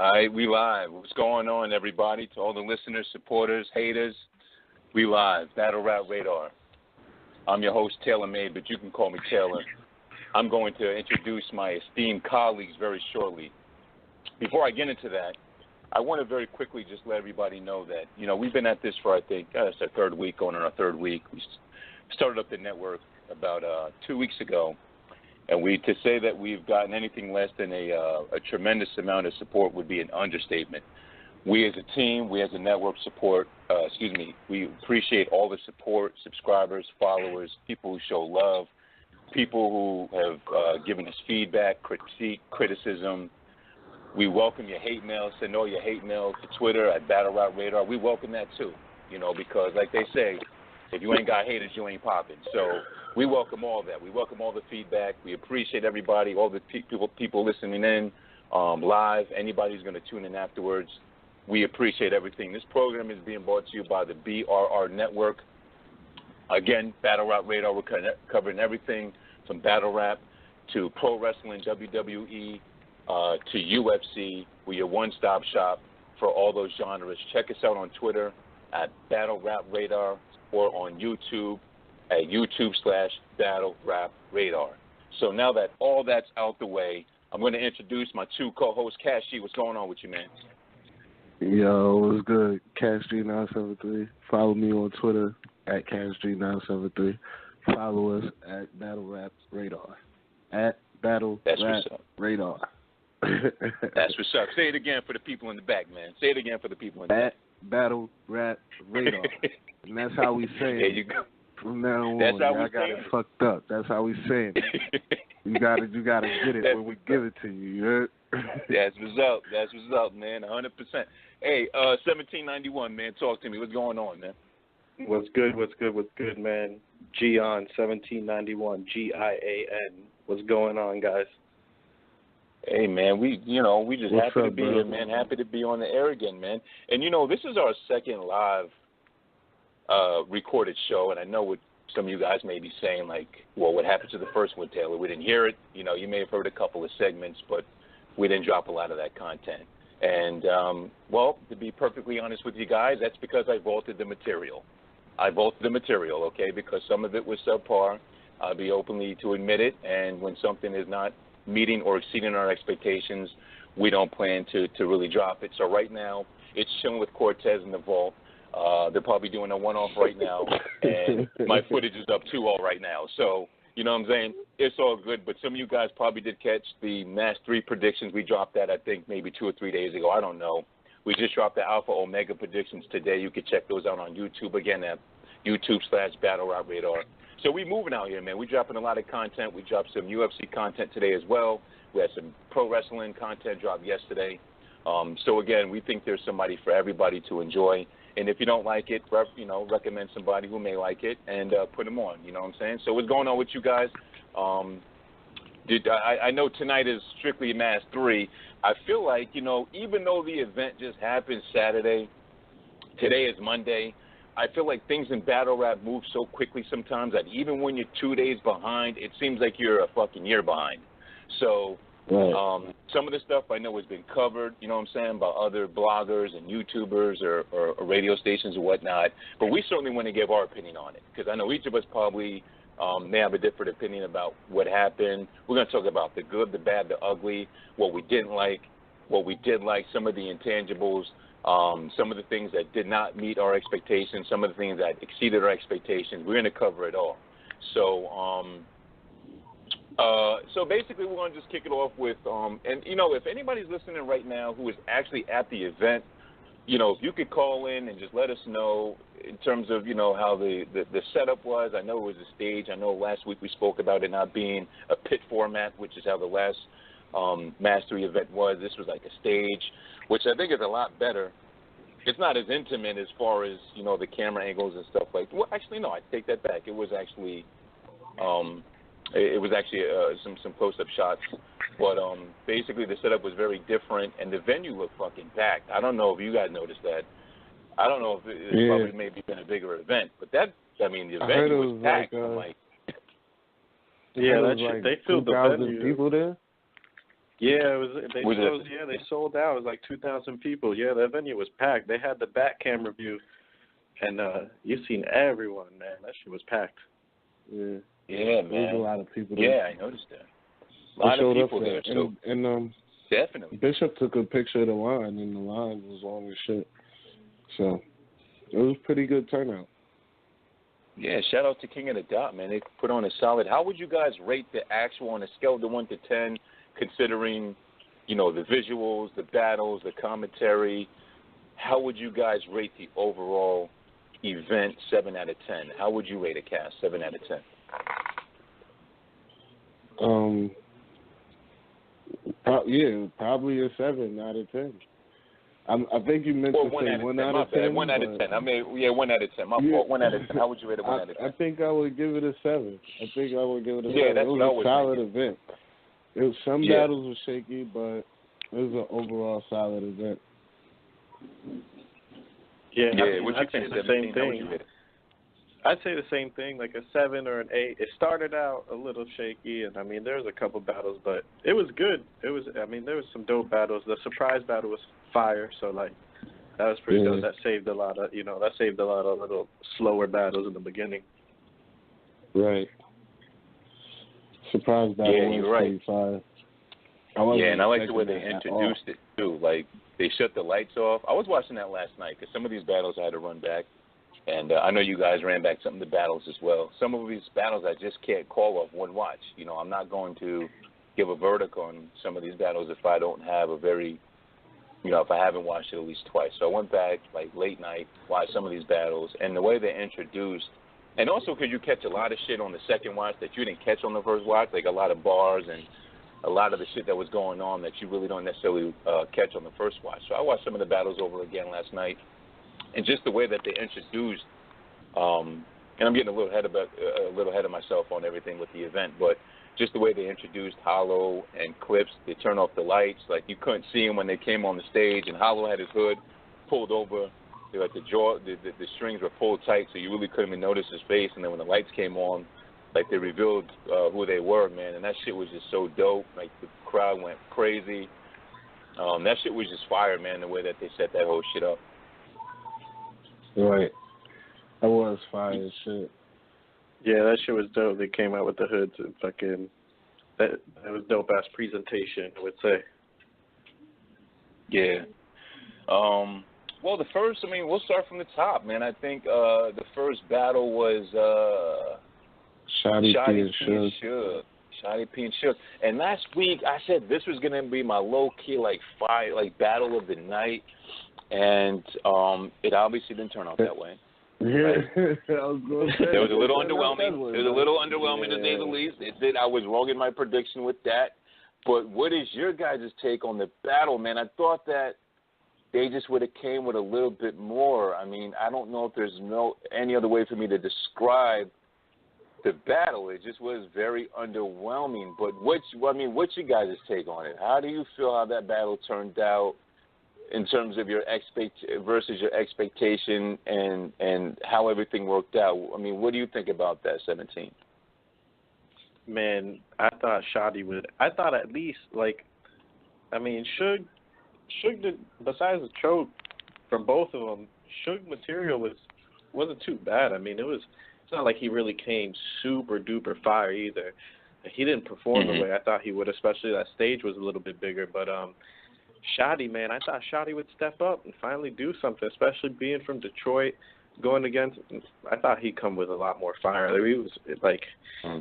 All right, we live. What's going on, everybody? To all the listeners, supporters, haters, we live. Battle Rap Radar. I'm your host, Tailor Made, but you can call me Taylor. I'm going to introduce my esteemed colleagues very shortly. Before I get into that, I want to very quickly just let everybody know that, we've been at this for, I think, it's our third week, going on our third week. We started up the network about 2 weeks ago. And to say that we've gotten anything less than a tremendous amount of support would be an understatement. We as a team, we as a network we appreciate all the support, subscribers, followers, people who show love, people who have given us feedback, critique, criticism. We welcome your hate mail. Send all your hate mail to Twitter at Battle Rap Radar. We welcome that too, because like they say, if you ain't got haters, you ain't popping. So we welcome all that. We welcome all the feedback. We appreciate everybody, all the people listening in live, anybody who's going to tune in afterwards. We appreciate everything. This program is being brought to you by the BRR Network. Again, Battle Rap Radar, we're covering everything from battle rap to pro wrestling, WWE, to UFC. We're your one-stop shop for all those genres. Check us out on Twitter at Battle Rap Radar or on YouTube at YouTube/Battle Rap Radar. So now that all that's out the way, I'm going to introduce my two co-hosts. Cashy, what's going on with you, man? Yo, what's good? CashG973. Follow me on Twitter at CashG973. Follow us at Battle Rap Radar. At Battle Rap Radar. That's what's up. Say it again for the people in the back, man. Say it again for the people in the back. At Battle Rap Radar. And that's how we say it. There you go. From now on, that's how I got it fucked up. That's how we say it. You gotta get it when we give it to you. You heard? That's what's up. That's what's up, man. 100%. Hey, 1791, man. Talk to me. What's going on, man? What's good, man? Gian 1791, GIAN. What's going on, guys? Hey, man, we just What's happy up, to be here, man. Happy to be on the air again, man. And, this is our second live recorded show, and I know what some of you guys may be saying, like, well, what happened to the first one, Taylor? We didn't hear it. You may have heard a couple of segments, but we didn't drop a lot of that content. And, well, to be perfectly honest with you guys, that's because I vaulted the material. Okay, because some of it was subpar. I'll be openly to admit it, and when something is not meeting or exceeding our expectations, we don't plan to really drop it. So right now, it's chilling with Cortez in the vault. They're probably doing a one-off right now, and my footage is up too all right now. So, you know what I'm saying? It's all good, but some of you guys probably did catch the Mass 3 predictions. We dropped that, I think, maybe 2 or 3 days ago. I don't know. We just dropped the Alpha Omega predictions today. You can check those out on YouTube, again, at YouTube/Battle Rap Radar. So we moving out here, man. We dropping a lot of content. We dropped some UFC content today as well. We had some pro wrestling content dropped yesterday. So, again, we think there's somebody for everybody to enjoy. And if you don't like it, recommend somebody who may like it and put them on. You know what I'm saying? So what's going on with you guys? I know tonight is strictly Mass 3. I feel like, even though the event just happened Saturday, today is Monday, I feel like things in battle rap move so quickly sometimes that even when you're 2 days behind, it seems like you're a fucking year behind. So some of the stuff I know has been covered, you know what I'm saying, by other bloggers and YouTubers or radio stations or whatnot. But we certainly want to give our opinion on it because I know each of us probably may have a different opinion about what happened. We're going to talk about the good, the bad, the ugly, what we didn't like, what we did like, some of the intangibles, some of the things that did not meet our expectations, some of the things that exceeded our expectations. We're going to cover it all. So basically we're going to just kick it off with, if anybody's listening right now who is actually at the event, if you could call in and just let us know in terms of, how the setup was. I know it was a stage. I know last week we spoke about it not being a pit format, which is how the last Mastery event was. This was like a stage, which I think is a lot better. It's not as intimate as far as, the camera angles and stuff like that. Well, actually, no, I take that back. It was actually some close-up shots. But basically the setup was very different, and the venue looked fucking packed. I don't know if you guys noticed that. I don't know if it's probably maybe been a bigger event. But the venue was packed. Like, I'm like, yeah, they filled the venue. People there? Yeah, they sold out. It was like 2,000 people. Yeah, that venue was packed. They had the back camera view, and you've seen everyone, man. That shit was packed. Yeah. Yeah, man. There was a lot of people there. Yeah, I noticed that. A lot of people there. So and definitely. Bishop took a picture of the line, and the line was long as shit. So it was a pretty good turnout. Yeah, shout out to King of the Dot, man. They put on a solid. How would you guys rate the actual on a scale of 1 to 10, considering, the visuals, the battles, the commentary? How would you guys rate the overall event 7 out of 10? How would you rate it, Cass? 7 out of 10. Probably a 7 out of 10. I think you meant to say 1 out of 10. 1 out of 10. I mean, 1 out of 10. My fault. 1 out of 10. How would you rate it? 1 out of 10. I think I would give it a 7. Yeah, It that's was what I a was solid thinking. event. Some battles were shaky, but it was an overall solid event. Yeah, I'd say the same thing. I'd say the same thing, like a 7 or an 8. It started out a little shaky, and there was a couple battles, but it was good. There was some dope battles. The surprise battle was fire, so that was pretty dope. That saved a lot of little slower battles in the beginning. Right. Surprise battle was pretty fire. And I like the way they introduced it too. Like they shut the lights off. I was watching that last night because some of these battles I had to run back. And I know you guys ran back some of the battles as well. Some of these battles I just can't call off one watch. I'm not going to give a verdict on some of these battles if I don't have if I haven't watched it at least twice. So I went back late night, watched some of these battles, and the way they introduced, and also because you catch a lot of shit on the second watch that you didn't catch on the first watch, like a lot of bars and a lot of the shit that was going on that you really don't necessarily catch on the first watch. So I watched some of the battles over again last night. And just the way that they introduced, and I'm getting a little ahead of myself on everything with the event, but just the way they introduced Hollow and Clips, they turned off the lights, like you couldn't see him when they came on the stage, and Hollow had his hood pulled over, like the strings were pulled tight, so you really couldn't even notice his face. And then when the lights came on, like they revealed who they were, man, and that shit was just so dope. Like the crowd went crazy. That shit was just fire, man. The way that they set that whole shit up. Right. That was fire as shit. Yeah, that shit was dope. They came out with the hoods and that was dope ass presentation, I would say. Yeah. Well, the first, we'll start from the top, man. I think the first battle was Shotty P and Suge. Shotty P and Suge. And last week I said this was gonna be my low key battle of the night. And it obviously didn't turn out that way. Right? I was going to say. It was a little underwhelming. It was a little underwhelming, to say the least. I was wrong in my prediction with that. But what is your guys' take on the battle, man? I thought that they just would have came with a little bit more. I don't know if there's any other way for me to describe the battle. It just was very underwhelming. But what's your guys' take on it? How do you feel how that battle turned out? In terms of your versus your expectation and how everything worked out. What do you think about that, 17? Man, I thought Shotty would. I thought at least Suge did, besides the choke from both of them, Suge material wasn't too bad. It's not like he really came super duper fire either. He didn't perform the way I thought he would, especially that stage was a little bit bigger, but Shotty, man, I thought Shotty would step up and finally do something, especially being from Detroit, going against. I thought he'd come with a lot more fire. He was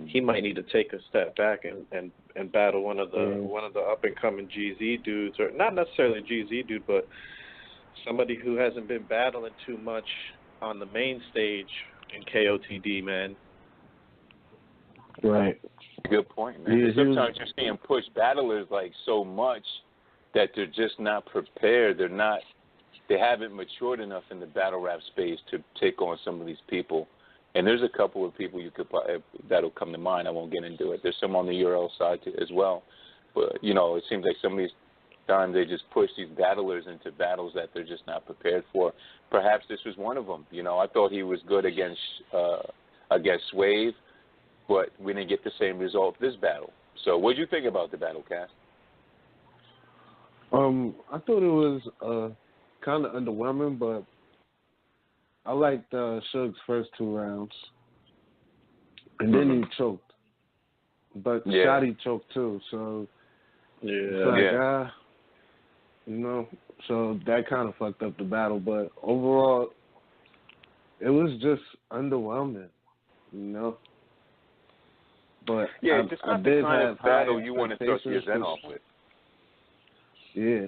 he might need to take a step back and battle one of the up and coming GZ dudes, or not necessarily a GZ dude, but somebody who hasn't been battling too much on the main stage in KOTD, man. Right. Good point, man. Sometimes you're seeing push battlers so much that they're just not prepared. They haven't matured enough in the battle rap space to take on some of these people. And there's a couple of people that'll come to mind. I won't get into it. There's some on the URL side as well. But, it seems like some of these times they just push these battlers into battles that they're just not prepared for. Perhaps this was one of them. I thought he was good against Swave, but we didn't get the same result this battle. So what did you think about the battle, Cass? I thought it was kind of underwhelming, but I liked Suge's first 2 rounds, and then he choked. But Shotty choked too, so it's like, so that kind of fucked up the battle. But overall, it was just underwhelming, But it's not the kind of battle you want to start the event off with. Yeah.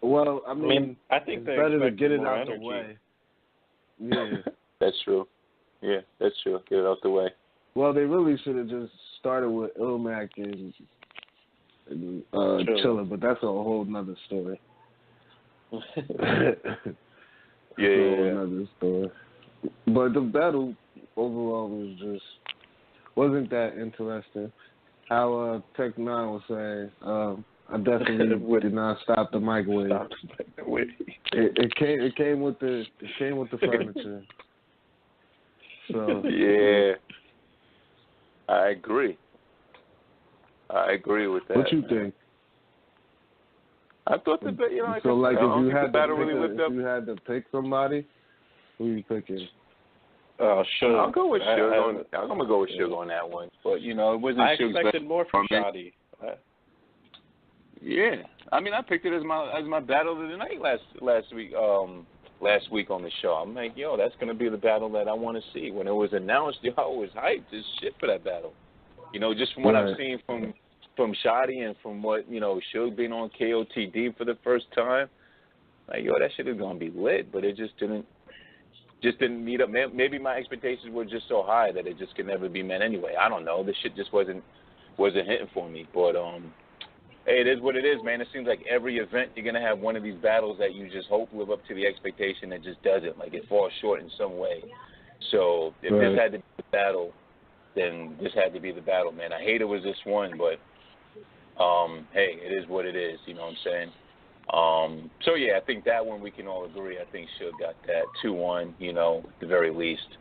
Well, I mean I think it's better to get it out the way. Yeah. That's true. Yeah, that's true. Get it out the way. Well, they really should have just started with Ilmac and Chilla, but that's a whole nother story. Another story. But the battle overall wasn't that interesting. How Tech Nine was saying, I definitely did not stop the microwave. It came with the furniture. So I agree with that. What you think? I thought if you had to pick somebody, who are you picking? Suge. I'll go with Suge. I'm gonna go with Suge on that one. But it wasn't. I expected more from Shotty. Yeah, I mean, I picked it as my battle of the night last week on the show. I'm like, that's gonna be the battle that I want to see. When it was announced, I was hyped as shit for that battle. Just from what I've seen from Shotty and from what Suge being on KOTD for the first time, like that shit is gonna be lit. But it just didn't meet up. Maybe my expectations were just so high that it just could never be met anyway. I don't know. This shit just wasn't hitting for me. But hey, it is what it is, man. It seems like every event you're going to have one of these battles that you just hope live up to the expectation that just doesn't. Like it falls short in some way. So if this had to be the battle, then this had to be the battle, man. I hate it was this one, but hey, it is what it is. You know what I'm saying? So, yeah, I think that one we can all agree. I think Suge got that 2-1, at the very least.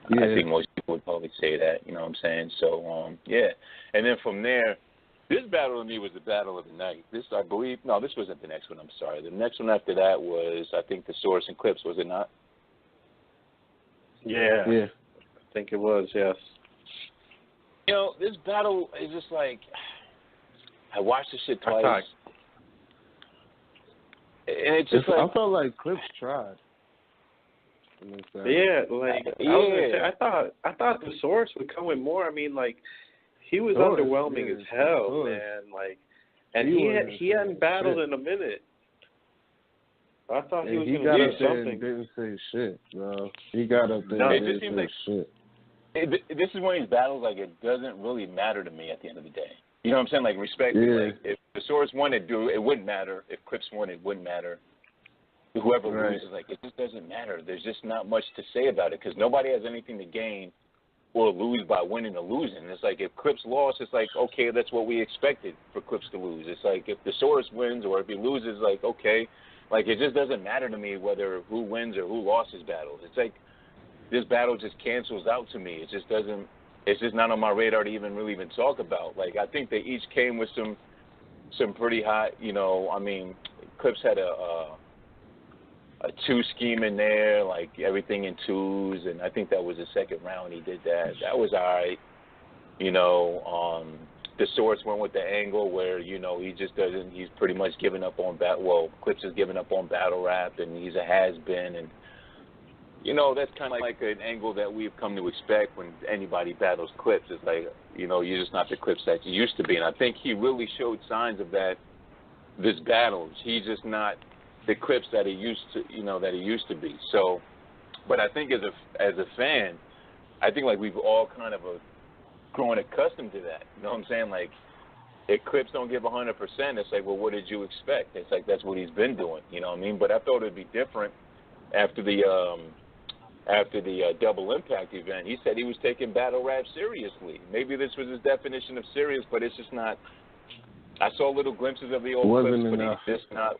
Yeah. I think most people would probably say that, you know what I'm saying? So, yeah. And then from there, this battle to me was the battle of the night. This wasn't the next one, I'm sorry. The next one after that was, I think, the Source and Clips, was it not? Yeah. I think it was, yes. This battle is just like, I watched this shit twice. And it's just I felt like Clips tried. Yeah, I thought the Source would come with more. I mean, like, he was underwhelming as hell, man. Like, and he hadn't battled in a minute. I thought he was going to do something. Didn't say shit, bro. He got up there and didn't say shit. This is one of these battles, like, it doesn't really matter to me at the end of the day. You know what I'm saying? Like, respectfully, like, if the Source won, it wouldn't matter. If Clips won, it wouldn't matter. Whoever loses, like, it just doesn't matter. There's just not much to say about it because nobody has anything to gain or lose by winning or losing. It's like if Clips lost, it's like, okay, that's what we expected for Clips to lose. It's like if the Source wins or if he loses, like, okay. Like, it just doesn't matter to me whether who wins or who lost his battle. It's like this battle just cancels out to me. It just doesn't. It's just not on my radar to even talk about. Like, I think they each came with some pretty hot, I mean, Clips had a 2 scheme in there, like everything in 2s, and I think that was the second round he did that. That was all right. The Source went with the angle where, he just doesn't, he's pretty much given up on Clips has given up on battle rap, and he's a has-been, and that's kind of like an angle that we've come to expect when anybody battles Clips. It's like, you're just not the Clips that you used to be. And I think he really showed signs of that this battle. He's just not the Clips that he used to be. So, but I think as a fan, I think like we've all kind of grown accustomed to that. You know what I'm saying? Like, if Clips don't give 100%, it's like, well, what did you expect? It's like that's what he's been doing. You know what I mean? But I thought it'd be different after the Double Impact event. He said he was taking battle rap seriously. Maybe this was his definition of serious, but it's just not. I saw little glimpses of the old Clips, but he's just not.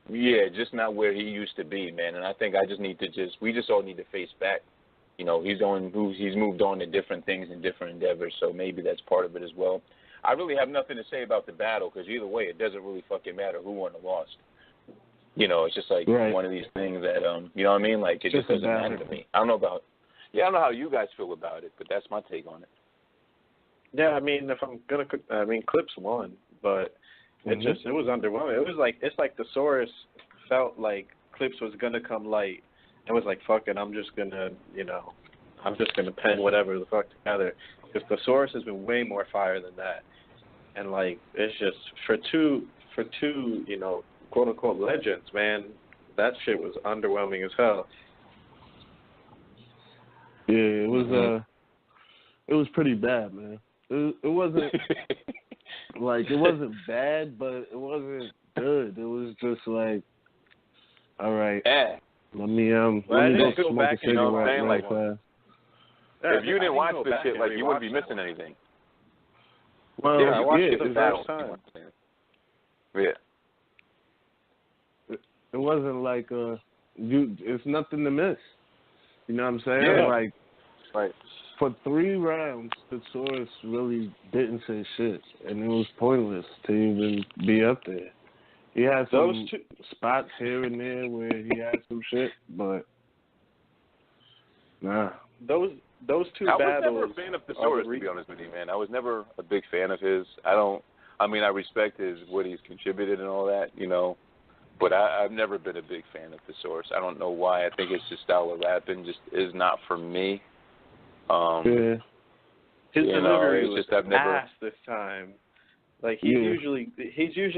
Yeah, just not where he used to be, man. And I think we just all need to face back. He's moved on to different things and different endeavors, so maybe that's part of it as well. I really have nothing to say about the battle because either way, it doesn't really fucking matter who won or lost. You know, it's just like one of these things that, you know what I mean? Like, it just doesn't matter to me. I don't know how you guys feel about it, but that's my take on it. Yeah, I mean, Clips won, but it was underwhelming. It was like, it's like the Soros felt like Clips was going to come light and was like, fuck it, I'm just going to pen whatever the fuck together. Because the Soros has been way more fire than that. And, like, it's just, for two, you know, quote-unquote legends, man, that shit was underwhelming as hell. Yeah, it was pretty bad, man. It wasn't, like, it wasn't bad, but it wasn't good. It was just like, all right, let me go back, smoke a cigarette like, fast. If you didn't watch this shit, like, you wouldn't be missing anything. Well, I watched it the first time. Yeah. It wasn't like it's nothing to miss. You know what I'm saying? Yeah. Like, right. For 3 rounds, the Soros really didn't say shit, and it was pointless to even be up there. He had some spots here and there where he had some shit, but nah. Those two I battles. was never a fan of the Soros, to be honest with you, man. I was never a big fan of his. I respect what he's contributed and all that, you know, but I've never been a big fan of the Soros. I don't know why. I think it's just style of rapping just is not for me. His delivery was just, I've never... ass this time. Like he's usually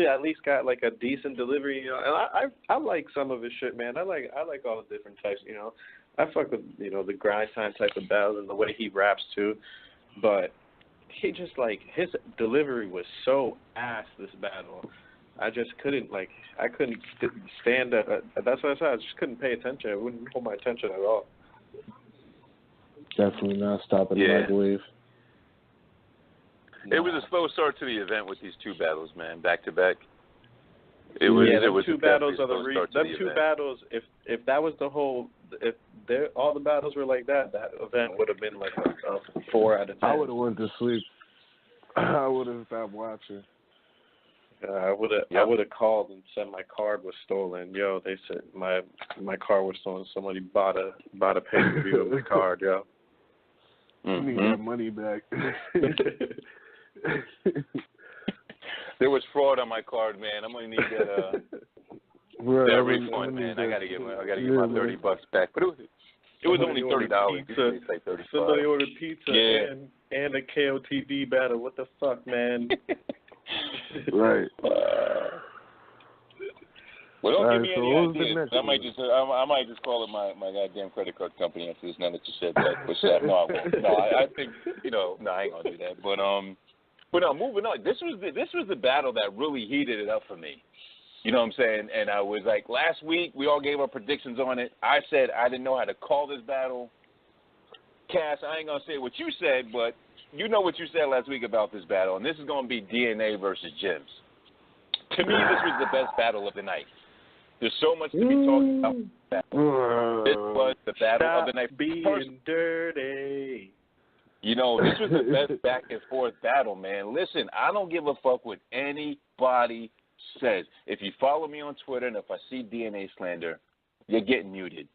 at least got like a decent delivery, you know. And I like some of his shit, man. I like all the different types, you know. I fuck with, you know, the grind time type of battles and the way he raps too. But he just, like, his delivery was so ass this battle. I just couldn't, like, I couldn't stand that. That's what I said. I just couldn't pay attention. It wouldn't hold my attention at all. Definitely not stopping the microwave. It was a slow start to the event with these 2 battles, man, back to back. It was 2 battles are the 2 battles. If that was the whole, if all the battles were like that event would have been like a 4 out of 10. I would have went to sleep. I would have stopped watching. I would have called and said my card was stolen. Yo, they said my card was stolen. Somebody bought a pay-per-view of my card. Yo, I need that money back. There was fraud on my card, man. I'm gonna need that refund, man. I gotta get my $30 back. But it was only $30. It's like $35. Somebody ordered pizza and a KOTV battle. What the fuck, man? Right. Well, don't give me any ideas. I might just call it my goddamn credit card company after this. Now that you said that, but no, I won't. No, I think no, I ain't gonna do that. But no, moving on. This was the battle that really heated it up for me. You know what I'm saying? And I was like, last week we all gave our predictions on it. I said I didn't know how to call this battle. Cass, I ain't gonna say what you said, but you know what you said last week about this battle, and this is gonna be DNA versus Jims. To me, this was the best battle of the night. There's so much to be talked about. This was the battle of the night. Being dirty. You know, this was the best back and forth battle, man. Listen, I don't give a fuck what anybody says. If you follow me on Twitter and if I see DNA slander, you're getting muted.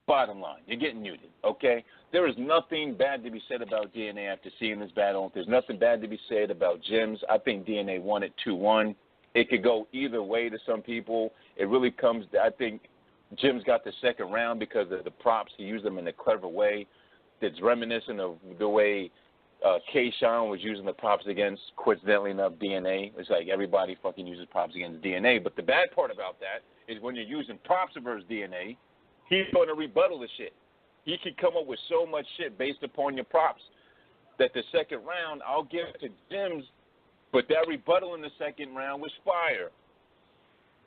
Bottom line, you're getting muted, okay? There is nothing bad to be said about DNA after seeing this battle. There's nothing bad to be said about Jims. I think DNA won it 2-1. It could go either way to some people. It really comes – I think Jims got the second round because of the props. He used them in a clever way that's reminiscent of the way K-Sean was using the props against, coincidentally enough, DNA. It's like everybody fucking uses props against DNA. But the bad part about that is when you're using props versus DNA, he's going to rebuttal the shit. He could come up with so much shit based upon your props that the second round, I'll give it to Jims, but that rebuttal in the second round was fire.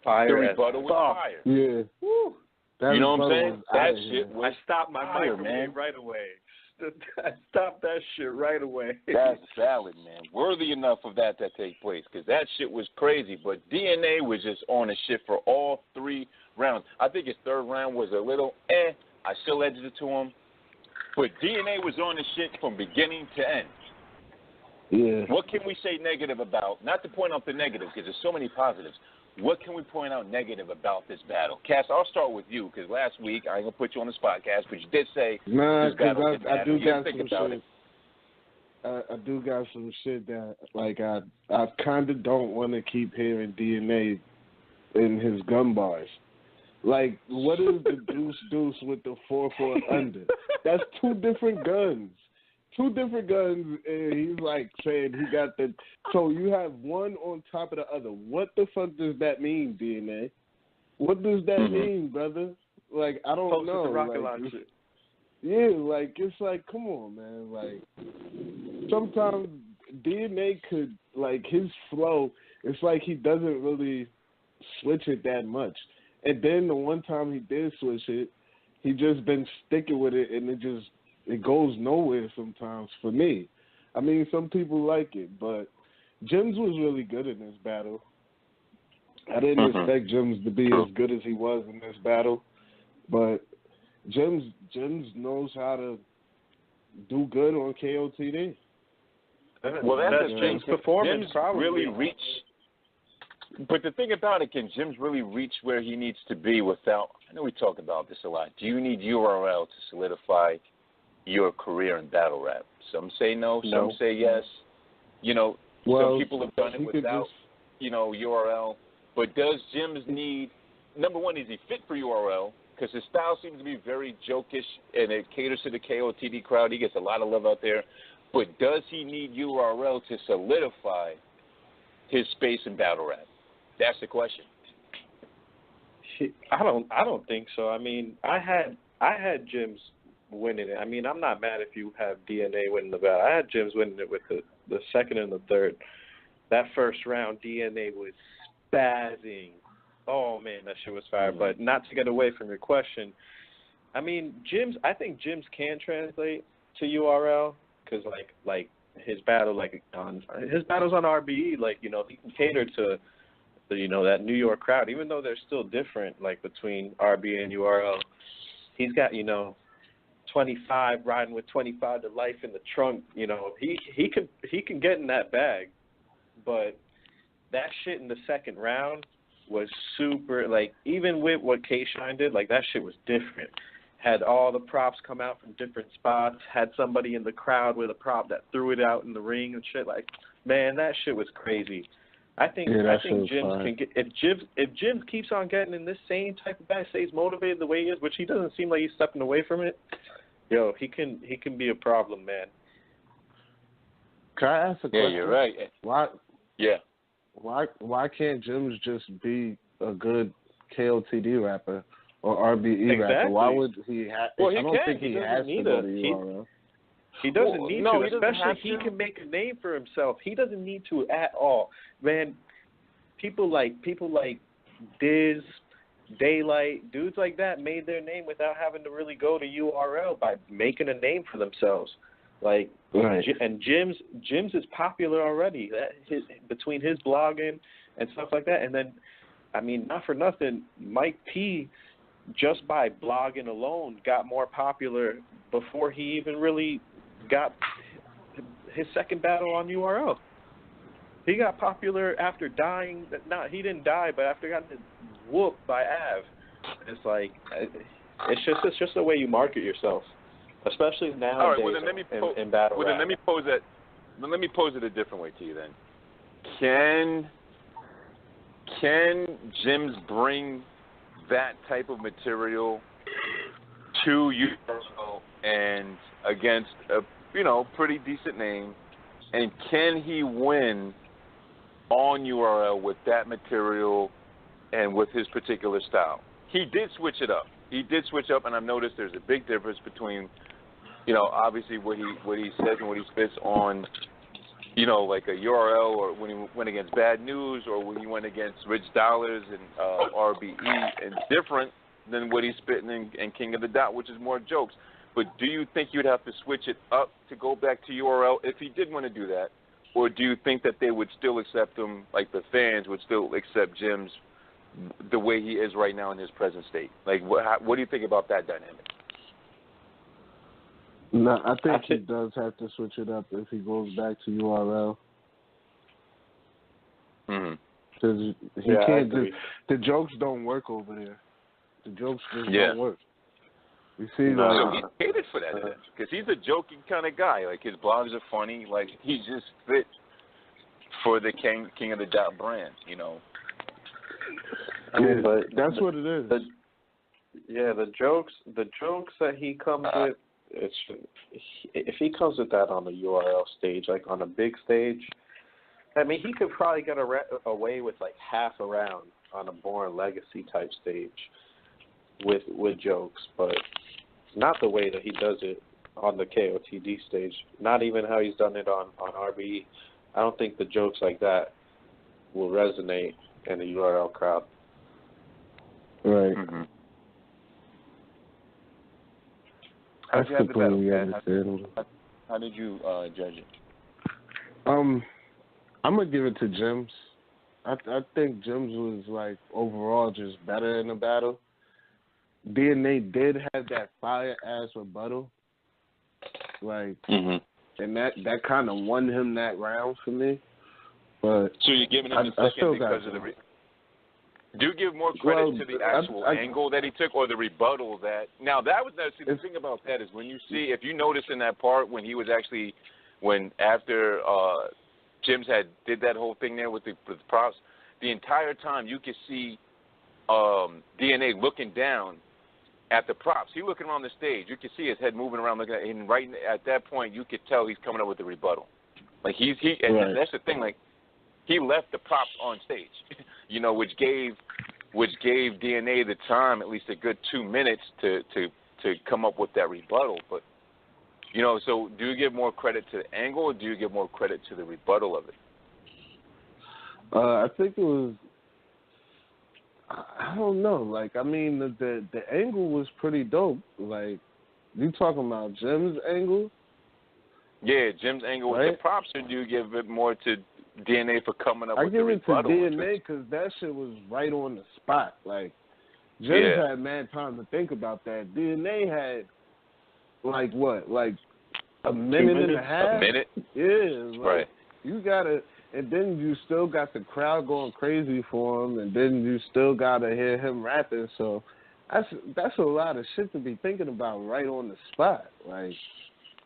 The rebuttal was fire. Yeah. Woo. You know what I'm saying? That shit was I stopped my microwave, man, right away. I stopped that shit right away. That's valid, man. Worthy enough of that to take place because that shit was crazy. But DNA was just on the shit for all 3 rounds. I think his third round was a little I still edged it to him. But DNA was on the shit from beginning to end. Yeah. What can we say negative about? Not to point out the negatives, because there's so many positives. What can we point out negative about this battle? Cass, I'll start with you, because last week, I ain't going to put you on the spot, Cass, but you did say this battle was I do got think some about shit. it. I do got some shit that, like, I kind of don't want to keep hearing DNA in his gun bars. Like, what is the deuce with the 4-4 under? That's two different guns. Two different guns, and he's like saying he got the. So you have one on top of the other. What the fuck does that mean, DNA? What does that mean, brother? Like, I don't know. The rocket like, launcher. yeah, like, it's like, come on, man. Like, sometimes DNA could, like, his flow, it's like he doesn't really switch it that much. And then the one time he did switch it, he just been sticking with it, and it goes nowhere sometimes for me. I mean, some people like it, but Jims was really good in this battle. I didn't expect Jims to be as good as he was in this battle, but Jims knows how to do good on KOTD. Well, that's Jims' performance. Jims probably really reach. But the thing about it, can Jims really reach where he needs to be without? I know we talk about this a lot. Do you need URL to solidify your career in battle rap? Some say no, some say yes. You know, some people have done it without, URL. But does Jims need? Number one, is he fit for URL? Because his style seems to be very jokish, and it caters to the KOTD crowd. He gets a lot of love out there. But does he need URL to solidify his space in battle rap? That's the question. I don't think so. I mean, I had Jims winning it. I mean, I'm not mad if you have DNA winning the battle. I had Jims winning it with the second and the third. That first round, DNA was spazzing. Oh man, that shit was fire. But not to get away from your question, I mean, I think Jims can translate to URL because like his battle, his battles on RBE, he can cater to that New York crowd, even though they're still different, like between RBE and URL. He's got 25 riding with 25 to life in the trunk. He can get in that bag, but that shit in the second round was super, even with what K-Shine did, that shit was different. Had all the props come out from different spots, had somebody in the crowd with a prop that threw it out in the ring and shit. Man, that shit was crazy. I think Jims can get, if Jims keeps on getting in this same type of bag, stays motivated the way he is, which he doesn't seem like he's stepping away from it, he can be a problem, man. Can I ask a question? Yeah, you're right. Why? Yeah. Why can't Jims just be a good KOTD rapper or RBE rapper? Why would he have? Well, I don't think he has to go to URL. He doesn't need to, especially he to. can make a name for himself. He doesn't need to at all. Man, people like Diz, Daylight, dudes like that made their name without having to really go to URL by making a name for themselves. Right. And Jims is popular already. Between his blogging and stuff like that, and then, I mean, not for nothing, Mike P, just by blogging alone, got more popular before he even really got his second battle on URL. He got popular after dying. He didn't die, but after getting whooped by Av. It's just the way you market yourself, especially nowadays. All right, well, then in battle rap. Then let me pose it a different way to you. Then, can Jims bring that type of material to URL and against a pretty decent name, and can he win on URL with that material and with his particular style? He did switch it up. And I've noticed there's a big difference between, obviously what he says and what he spits on, like a URL, or when he went against Bad News, or when he went against Rich Dollars and RBE, and different than what he's spitting in King of the Dot, which is more jokes. But do you think you'd have to switch it up to go back to URL if he did want to do that? Or do you think that they would still accept him, like the fans would still accept Jims the way he is right now in his present state? What do you think about that dynamic? No, I think he does have to switch it up if he goes back to URL. Because he can't do the jokes don't work over there. The jokes just don't work. You see, so he's hated for that because he's a joking kind of guy. Like his blogs are funny. Like he just fit for the King of the Dot brand. You know. I mean, but that's what it is. The jokes that he comes with. If he comes with that on a URL stage, like on a big stage, I mean, he could probably get away with like half a round on a Born Legacy type stage with jokes, but not the way that he does it on the KOTD stage. Not even how he's done it on RBE. I don't think the jokes like that will resonate in the URL crowd. Right. Mm-hmm. That's completely understandable. How did you judge it? I'm gonna give it to Jims. I think Jims was like overall just better in the battle. DNA did have that fire ass rebuttal, like, and that kind of won him that round for me. But so you're giving him the second because of the. Do you give more credit to the actual angle that he took or the rebuttal that... Now, that was... the thing about that is when you see... If you notice in that part when he was actually... After Jims did that whole thing there with the props, the entire time you could see DNA looking down at the props. He looking around the stage. You could see his head moving around looking at it. And right at that point, you could tell he's coming up with the rebuttal. Like, and that's the thing, like... He left the props on stage, you know, which gave DNA the time, at least a good 2 minutes, to come up with that rebuttal. But, you know, so do you give more credit to the angle or do you give more credit to the rebuttal of it? I think it was, I don't know. Like, I mean, the angle was pretty dope. Like, you talking about Jim's angle? Yeah, Jim's angle with the props, or do you give it more to DNA for coming up with the rebuttal? I give it to DNA because that shit was right on the spot. Like, Jim had mad time to think about that. DNA had, like, what? Like, a minute and a half? A minute? Yeah. Like, you got to, and then you still got the crowd going crazy for him, and then you still got to hear him rapping. So that's a lot of shit to be thinking about right on the spot. Like,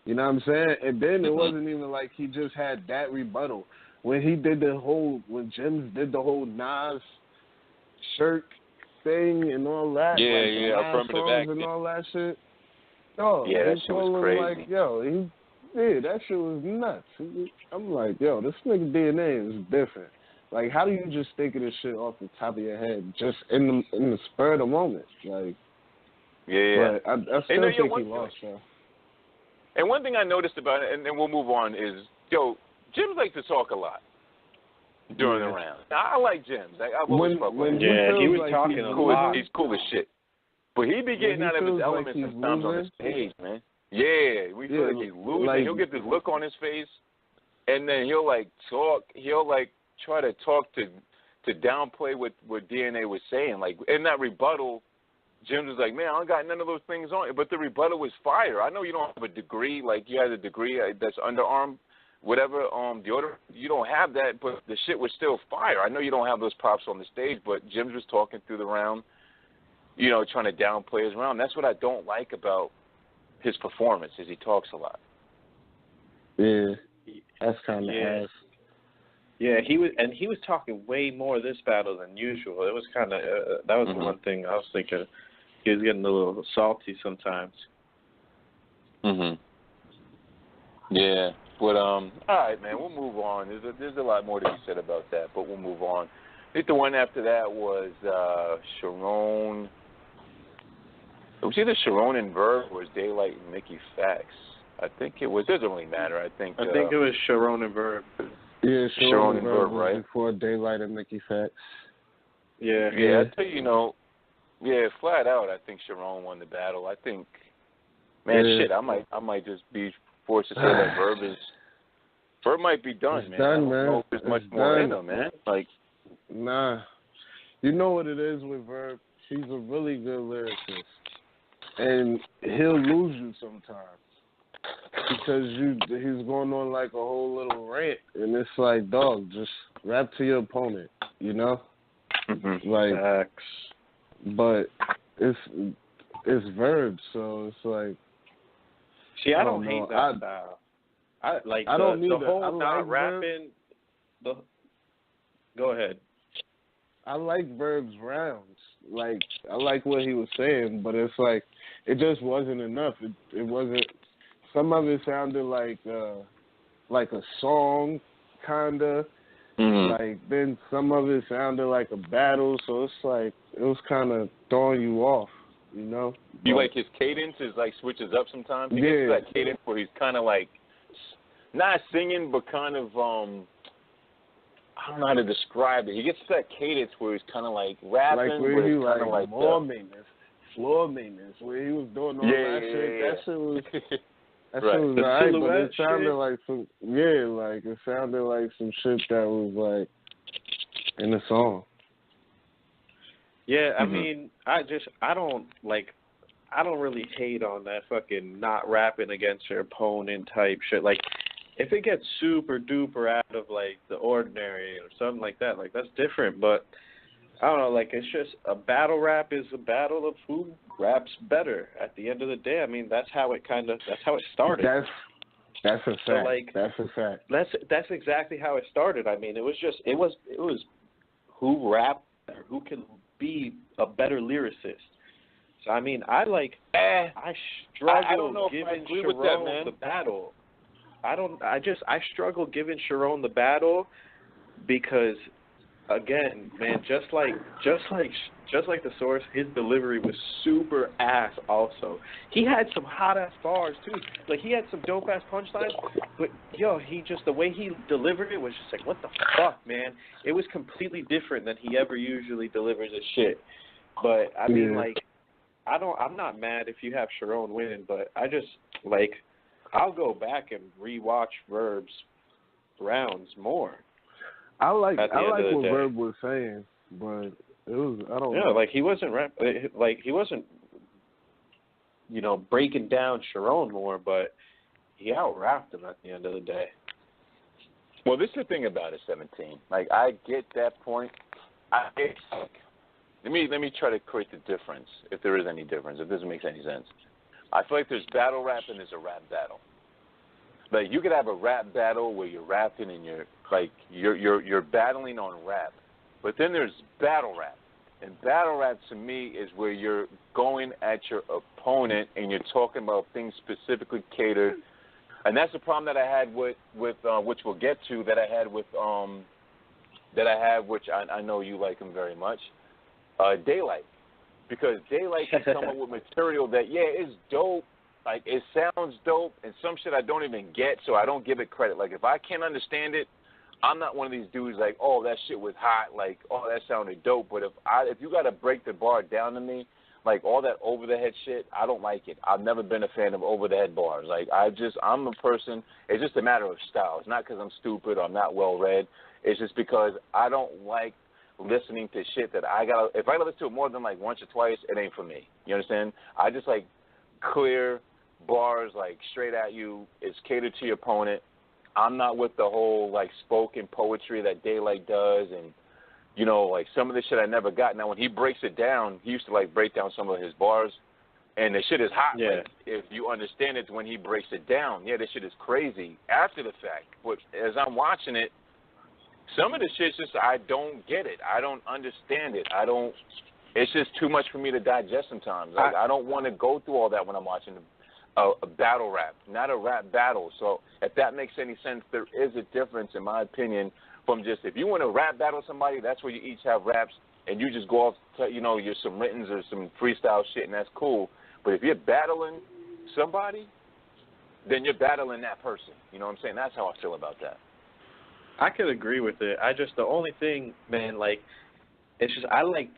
you know what I'm saying? And then it wasn't even like he just had that rebuttal. When he did when Jims did the whole Nas shirt thing and all that, affirmative action and all that shit. Oh, yeah, that shit was crazy. Like, yo, that shit was nuts. I'm like, yo, this nigga DNA is different. Like, how do you just think of this shit off the top of your head, just in the spur of the moment? Like, yeah. But I still think he lost, though. And one thing I noticed about it, and then we'll move on, is, Jims likes to talk a lot during the round. I like Jims. I've always fucked with him. He was talking a lot. He's cool as shit. But he be getting out of his element sometimes on the stage, man. Yeah, we feel like he's losing. Like, he'll get this look on his face, and then he'll, like, talk. He'll, like, try to talk to downplay what DNA was saying. Like, in that rebuttal, Jims was like, man, I don't got none of those things on it. But the rebuttal was fire. I know you don't have a degree. Like, you had a degree that's underarm, whatever, deodorant. You don't have that, but the shit was still fire. I know you don't have those props on the stage, but Jims was talking through the round, you know, trying to downplay his round. That's what I don't like about his performance, is he talks a lot. Yeah, that's kind of ass. Yeah, he was talking way more this battle than usual. It was kind of that was the one thing I was thinking. He was getting a little salty sometimes. Yeah, but all right, man, we'll move on. There's a lot more to be said about that, but we'll move on. I think the one after that was Sharon. It was either Sharon and Verb or was Daylight and Mickey Fax. I think it was. Doesn't really matter. I think it was Sharon and Verb. Yeah, Sharon and Verb, right? Before Daylight and Mickey Fax. Yeah. I think, flat out, I think Sharon won the battle. I think, shit, I might just be forced to say that Verb might be done, man. Done, I don't man. know if there's much more in him, man. Like, nah, you know what it is with Verb? He's a really good lyricist, and he'll lose you sometimes. because he's going on like a whole little rant, and it's like, dog, just rap to your opponent, you know? Mm-hmm. Like, Facts. but it's verbs, so it's like. See, I don't know. hate that style. I don't need the that. whole I not like rapping. Go ahead. I like Verb's rounds. Like, I like what he was saying, but it's like it just wasn't enough. It wasn't. Some of it sounded like a song, kinda. Mm-hmm. Like then some of it sounded like a battle. So it's like it was kind of throwing you off, you know. You like his cadence is like switches up sometimes. He Yeah. gets to that cadence where he's kind of like not singing, but kind of I don't know how to describe it. He gets to that cadence where he's kind of like rapping, like where but he it's kind of like floor maintenance, where he was doing all that shit. Yeah. That shit was. That Right. shit was The alright, but silhouette it sounded shit. like some like it sounded like some shit that was like in the song. Yeah, I Mm-hmm. mean, I don't really hate on that fucking not rapping against your opponent type shit. Like, if it gets super duper out of like the ordinary or something like that, like that's different. But I don't know, like it's just a battle rap is a battle of who raps better. At the end of the day, I mean that's how it started. That's a fact. So, like, that's a fact. That's exactly how it started. I mean, it was who rap or who can be a better lyricist. So I mean, I struggle I don't know giving if I agree with that, man. Sharon the battle. I struggle giving Sharon the battle because again, man, just like the Source, his delivery was super ass also. He had some hot ass bars too. Like he had some dope ass punchlines, but the way he delivered it was just like, what the fuck, man? It was completely different than he ever usually delivers his shit. But I mean, like, I'm not mad if you have Sharon winning, but I just like, I'll go back and rewatch Verb's rounds more. I like what day. Verb was saying, but it was I don't know. Yeah, like he wasn't breaking down Sharon more, but he out-rapped him at the end of the day. Well, this is the thing about it, 17. Like, I get that point. Let me try to create the difference, if there is any difference, if this makes any sense. I feel like there's battle rap and there's a rap battle. Like, you could have a rap battle where you're rapping and you're battling on rap, but then there's battle rap. And battle rap to me is where you're going at your opponent and you're talking about things specifically catered. And that's the problem that I had with which we'll get to, that I had with which I know you like him very much, Daylight. Because Daylight can come up with material that, is dope. Like, it sounds dope, and some shit I don't even get, so I don't give it credit. Like, if I can't understand it, I'm not one of these dudes like, oh, that shit was hot, like, oh, that sounded dope. But if you got to break the bar down to me, like, all that over-the-head shit, I don't like it. I've never been a fan of over-the-head bars. Like, I'm a person, it's just a matter of style. It's not because I'm stupid or I'm not well-read. It's just because I don't like listening to shit that if I listen to it more than, like, once or twice, it ain't for me. You understand? I just like clear bars, like, straight at you. It's catered to your opponent. I'm not with the whole, like, spoken poetry that Daylight does, and, you know, like, some of the shit I never got. Now, when he breaks it down, he used to, like, break down some of his bars, and the shit is hot. Yeah. Like, if you understand it when he breaks it down, this shit is crazy after the fact. But as I'm watching it, some of the shit's just, I don't get it. I don't understand it. It's just too much for me to digest sometimes. Like, I don't want to go through all that when I'm watching a battle rap, not a rap battle. So if that makes any sense, there is a difference, in my opinion, from just if you want to rap battle somebody, that's where you each have raps and you just go off to, you're some writtens or some freestyle shit, and that's cool. But if you're battling somebody, then you're battling that person. You know what I'm saying? That's how I feel about that. I could agree with it. The only thing, man, like, it's just I like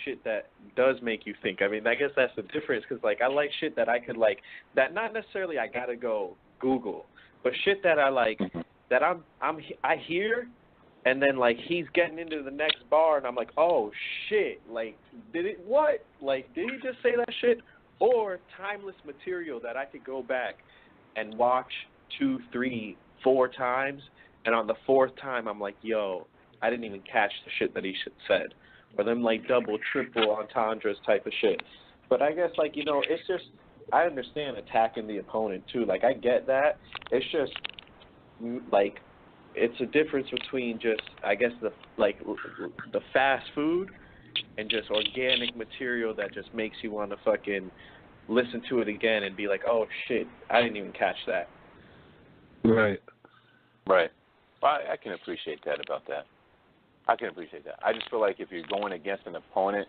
shit that does make you think. I mean, I guess that's the difference, because like I like shit that I could like, that not necessarily I gotta go Google, but shit that I like, that I hear, and then like he's getting into the next bar and I'm like, oh shit, like did he just say that shit? Or timeless material that I could go back and watch 2, 3, 4 times, and on the 4th time I'm like, yo, I didn't even catch the shit that he said, or them like double, triple entendres type of shit. But I guess like, you know, it's just, I understand attacking the opponent too. Like I get that. It's just like it's a difference between just, I guess, the fast food and just organic material that just makes you want to fucking listen to it again and be like, oh shit, I didn't even catch that. Right. Right. I can appreciate that about that. I can appreciate that. I just feel like if you're going against an opponent,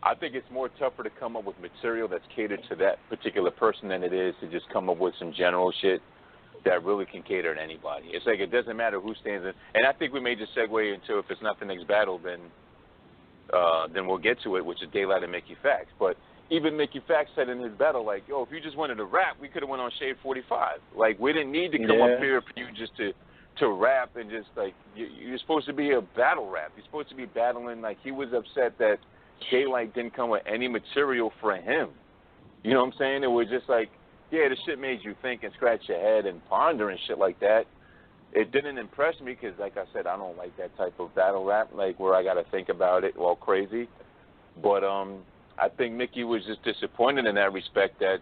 I think it's more tougher to come up with material that's catered to that particular person than it is to just come up with some general shit that really can cater to anybody. It's like it doesn't matter who stands in. And I think we may just segue into, if it's not the next battle, then we'll get to it, which is Daylight and Mickey Fax. But even Mickey Fax said in his battle, like, yo, if you just wanted to rap, we could have went on Shade 45. Like, we didn't need to come up here for you just to rap and just, like, you're supposed to be a battle rap. You're supposed to be battling. Like, he was upset that Daylight didn't come with any material for him. You know what I'm saying? It was just like, yeah, the shit made you think and scratch your head and ponder and shit like that. It didn't impress me because, like I said, I don't like that type of battle rap, like where I got to think about it all crazy. But I think Mickey was just disappointed in that respect that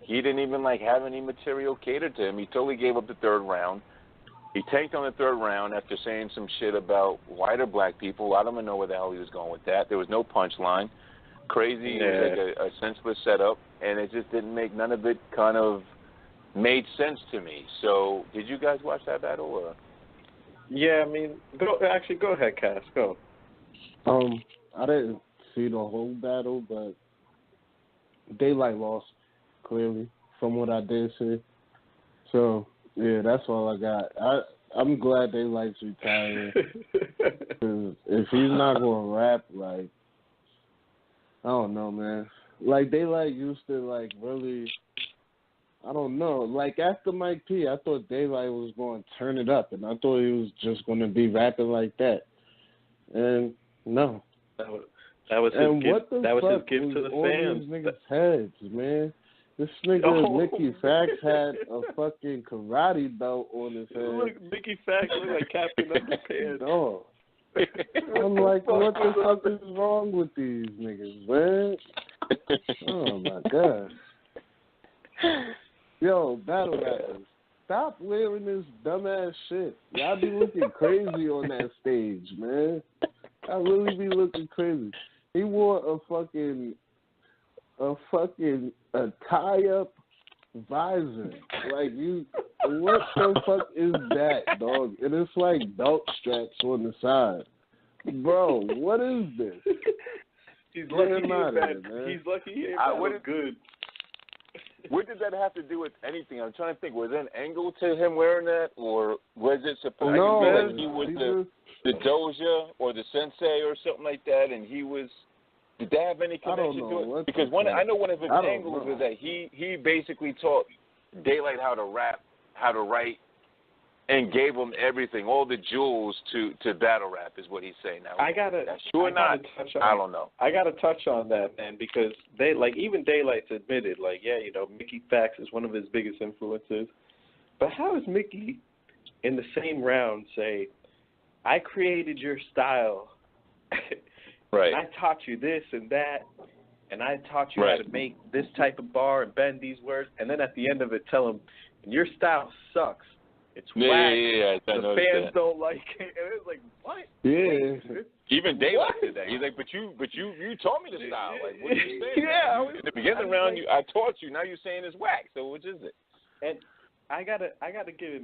he didn't even, like, have any material catered to him. He totally gave up the 3rd round. He tanked on the 3rd round after saying some shit about white or black people. I don't even know where the hell he was going with that. There was no punchline. Crazy. Yeah. It was like a senseless setup, and it just didn't make, none of it kind of made sense to me. So, did you guys watch that battle? Or? Yeah, I mean, go ahead, Cass, go. I didn't see the whole battle, but Daylight lost clearly from what I did see. So yeah, that's all I got. I'm glad Daylight's retiring. Cause if he's not gonna rap, like, I don't know, man. Like Daylight used to like really, I don't know. Like after Mike P, I thought Daylight was going to turn it up, and I thought he was just going to be rapping like that. And no. That was his gift. That was his gift to the fans. These niggas' heads, man. This nigga Mickey Fax had a fucking karate belt on his head. Look, Mickey Fax looked like Captain Underpants. No. I'm like, what the fuck is wrong with these niggas, man? Oh my god. Yo, battle rappers, stop wearing this dumbass shit. Y'all be looking crazy on that stage, man. I really be looking crazy. He wore a tie-up visor. Like, what the fuck is that, dog? And it's like belt straps on the side. Bro, what is this? He's lucky he ain't good. What did that have to do with anything? I'm trying to think. Was there an angle to him wearing that, or was it supposed to be like he was the doja or the sensei or something like that, and he was? Did that have any connection to it? Because I know one of his angles is that he basically taught Daylight how to rap, how to write, and gave him everything, all the jewels to battle rap is what he's saying now. I don't know. I gotta touch on that, man, because even Daylight's admitted, like, yeah, you know, Mickey Fax is one of his biggest influences. But how is Mickey in the same round say, I created your style, right? I taught you this and that, and I taught you how to make this type of bar and bend these words, and then at the end of it tell him, your style sucks. It's whack. The fans don't like it. And it's like, what? Yeah. Even Daylight did that. He's like, but you taught me the style. Like, what are you saying? Yeah. In the beginning round, I taught you. Now you're saying it's whack. So which is it? And I gotta give it.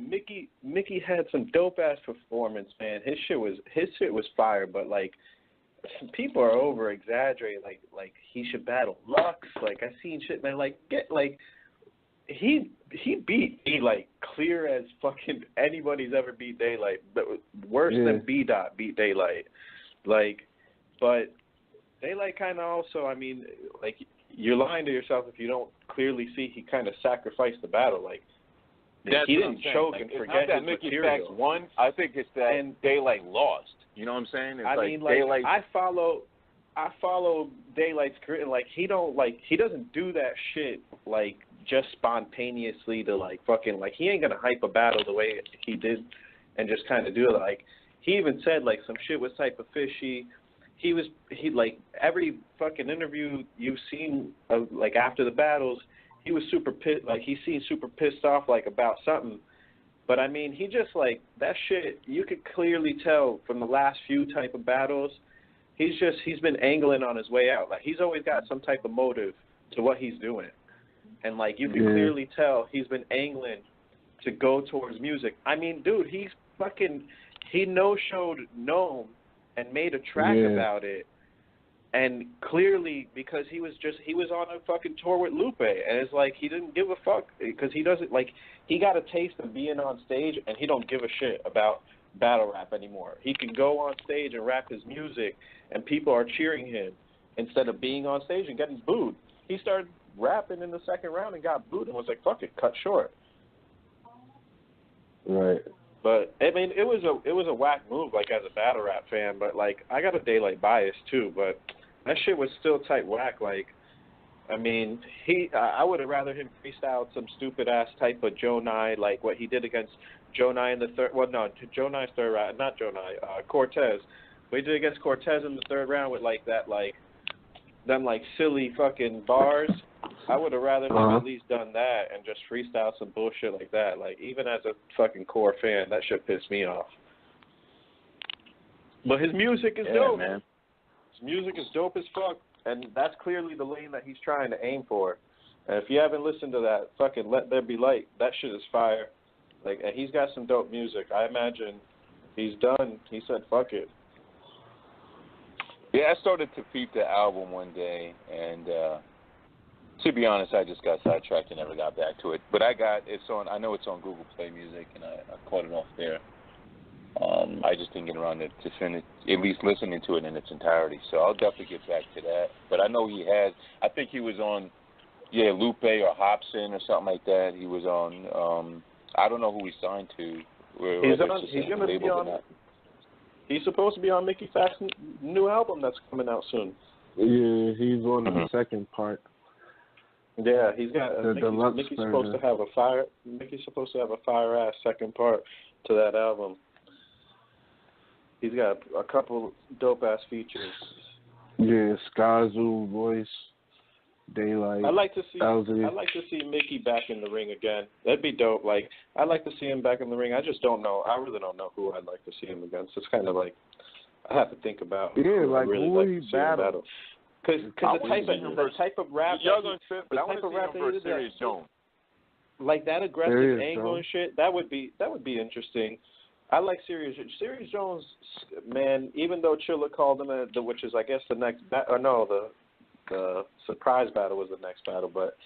Mickey had some dope ass performance, man. His shit was fire. But like, people are over exaggerating. Like he should battle Lux. Like I seen shit, man. Like He beat Daylight clear as fucking anybody's ever beat Daylight. But worse than B-Dot beat Daylight. Like, but Daylight kind of also, I mean, like, you're lying to yourself if you don't clearly see he kind of sacrificed the battle. Like, he didn't choke and forget his Mickey material. Fax won. I think it's that Daylight lost. You know what I'm saying? It's Daylight. I follow Daylight's career. Like, he doesn't do that shit like just spontaneously to like fucking like he ain't gonna hype a battle the way he did and just kind of do it. Like he even said like some shit was type of fishy. He like every fucking interview you've seen like after the battles, he was super pissed. Like he seemed super pissed off like about something. But I mean, he just like that shit. You could clearly tell from the last few type of battles, he's been angling on his way out. Like he's always got some type of motive to what he's doing, and like you can clearly tell he's been angling to go towards music. I mean, dude, he no-showed Gnome and made a track about it, and clearly because he was on a fucking tour with Lupe, and it's like he didn't give a fuck because he doesn't like he got a taste of being on stage and he don't give a shit about battle rap anymore. He can go on stage and rap his music and people are cheering him instead of being on stage and getting booed. He started rapping in the second round and got booed and was like, fuck it, cut short. Right. But I mean, it was a whack move, like as a battle rap fan. But like, I got a daylight bias too. But that shit was still tight whack. Like, I mean, I would have rather him freestyle some stupid ass type of Joe Nye, like what he did against Joe Nye in the third. Well, no, Joe Nye's third round, not Joe Nye, Cortez. What he did against Cortez in the third round with like that, like them like silly fucking bars. I would have rather him at least done that and just freestyle some bullshit like that. Like, even as a fucking core fan, that shit pissed me off. But his music is dope. Man. His music is dope as fuck, and that's clearly the lane that he's trying to aim for. And if you haven't listened to that, fucking Let There Be Light, that shit is fire. Like, and he's got some dope music. I imagine he's done. He said, fuck it. Yeah, I started to peep the album one day, and to be honest, I just got sidetracked and never got back to it. But I know it's on Google Play Music, and I caught it off there. I just didn't get around to finish, at least listening to it in its entirety. So I'll definitely get back to that. But I know I think he was on, Lupe or Hobson or something like that. He was on, I don't know who he signed to. He's going to be on, he's supposed to be on Mickey Fact's new album that's coming out soon. Yeah, he's on the second part. Yeah, he's got Mickey's supposed to have a fire ass second part to that album. He's got a couple dope ass features. Yeah, Skazu, Voice, Daylight. I'd like to see Mickey back in the ring again. That'd be dope. Like, I'd like to see him back in the ring. I just don't know. I really don't know who I'd like to see him against. It's kind of like I have to think about. Yeah, like really who he battle. Because the type of rap that Serious Jones. Like that aggressive angle and shit, that would be interesting. I like Serious Jones, man. Even though Chilla called him, which is I guess the next the surprise battle was the next battle, but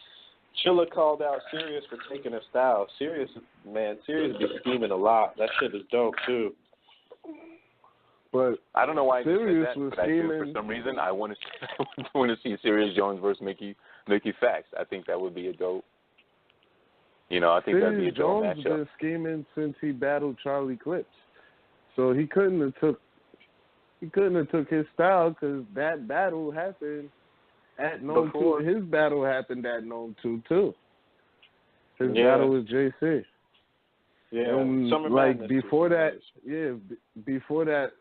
Chilla called out Serious for taking his style. Serious be scheming a lot. That shit is dope too. But I don't know why I said Serious that, but I do for some reason. I want to see Serious Jones versus Mickey Facts. I think that would be a dope. I think that'd be a dope matchup. Serious Jones been scheming since he battled Charlie Clips, so he couldn't have took his style because that battle happened at Gnome 2. His battle happened at Gnome 2 too. His battle with JC. Yeah, like before that,